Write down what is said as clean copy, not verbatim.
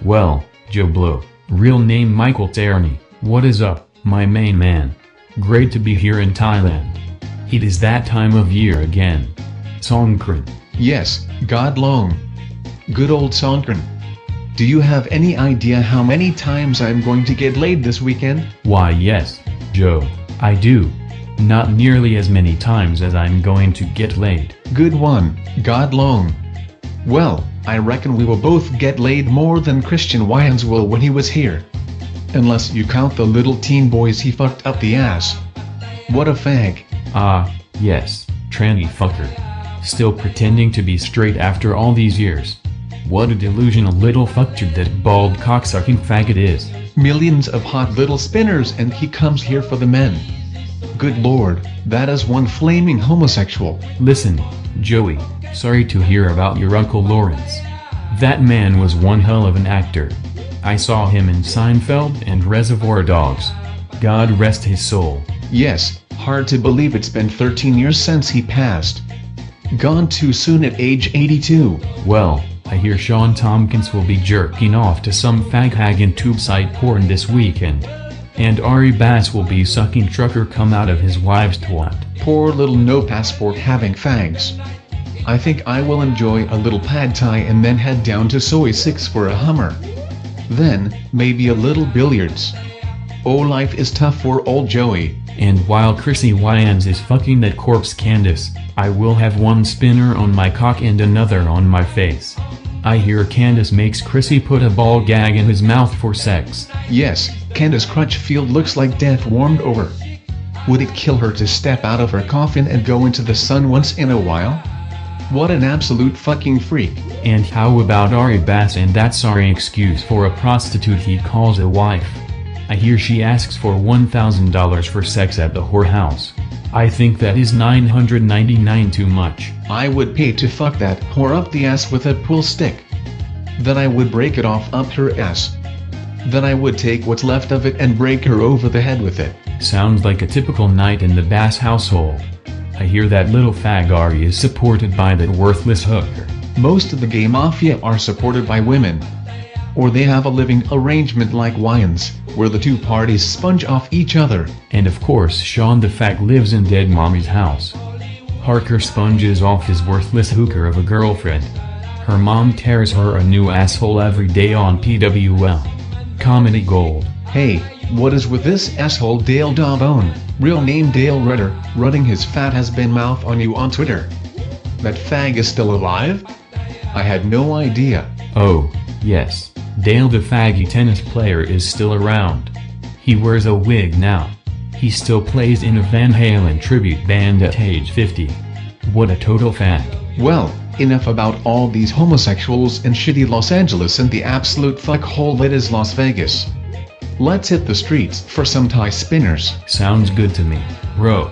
Well, Joe Blow, real name Michael Tierney, what is up, my main man? Great to be here in Thailand. It is that time of year again. Songkran. Yes, God long. Good old Songkran. Do you have any idea how many times I'm going to get laid this weekend? Why yes, Joe, I do. Not nearly as many times as I'm going to get laid. Good one, God long. Well, I reckon we will both get laid more than Christian Wyans will when he was here. Unless you count the little teen boys he fucked up the ass. What a fag. Ah, yes, tranny fucker. Still pretending to be straight after all these years. What a delusional little fucktard that bald cocksucking faggot is. Millions of hot little spinners and he comes here for the men. Good lord, that is one flaming homosexual. Listen, Joey, sorry to hear about your Uncle Lawrence. That man was one hell of an actor. I saw him in Seinfeld and Reservoir Dogs. God rest his soul. Yes, hard to believe it's been 13 years since he passed. Gone too soon at age 82. Well, I hear Sean Tompkins will be jerking off to some fag-hag in tube-site porn this weekend. And Ari Bass will be sucking trucker cum out of his wife's twat. Poor little no-passport having fags. I think I will enjoy a little pad thai and then head down to Soy 6 for a Hummer. Then, maybe a little billiards. Oh, life is tough for old Joey. And while Chrissy Wyans is fucking that corpse Candace, I will have one spinner on my cock and another on my face. I hear Candace makes Chrissy put a ball gag in his mouth for sex. Yes, Candace Crutchfield looks like death warmed over. Would it kill her to step out of her coffin and go into the sun once in a while? What an absolute fucking freak. And how about Ari Bass and that sorry excuse for a prostitute he calls a wife? I hear she asks for $1,000 for sex at the whorehouse. I think that is $999 too much. I would pay to fuck that whore up the ass with a pool stick. Then I would break it off up her ass. Then I would take what's left of it and break her over the head with it. Sounds like a typical night in the Bass household. I hear that little fag Ari is supported by that worthless hooker. Most of the gay mafia are supported by women. Or they have a living arrangement like Wyans, where the two parties sponge off each other. And of course Sean the fag lives in dead mommy's house. Harker sponges off his worthless hooker of a girlfriend. Her mom tears her a new asshole every day on PWL. Comedy gold. Hey, what is with this asshole Dale Darbone, real name Dale Rudder, running his fat has-been mouth on you on Twitter? That fag is still alive? I had no idea. Oh, yes. Dale the faggy tennis player is still around. He wears a wig now. He still plays in a Van Halen tribute band at age 50. What a total fag. Well, enough about all these homosexuals in shitty Los Angeles and the absolute fuckhole that is Las Vegas. Let's hit the streets for some Thai spinners. Sounds good to me, bro.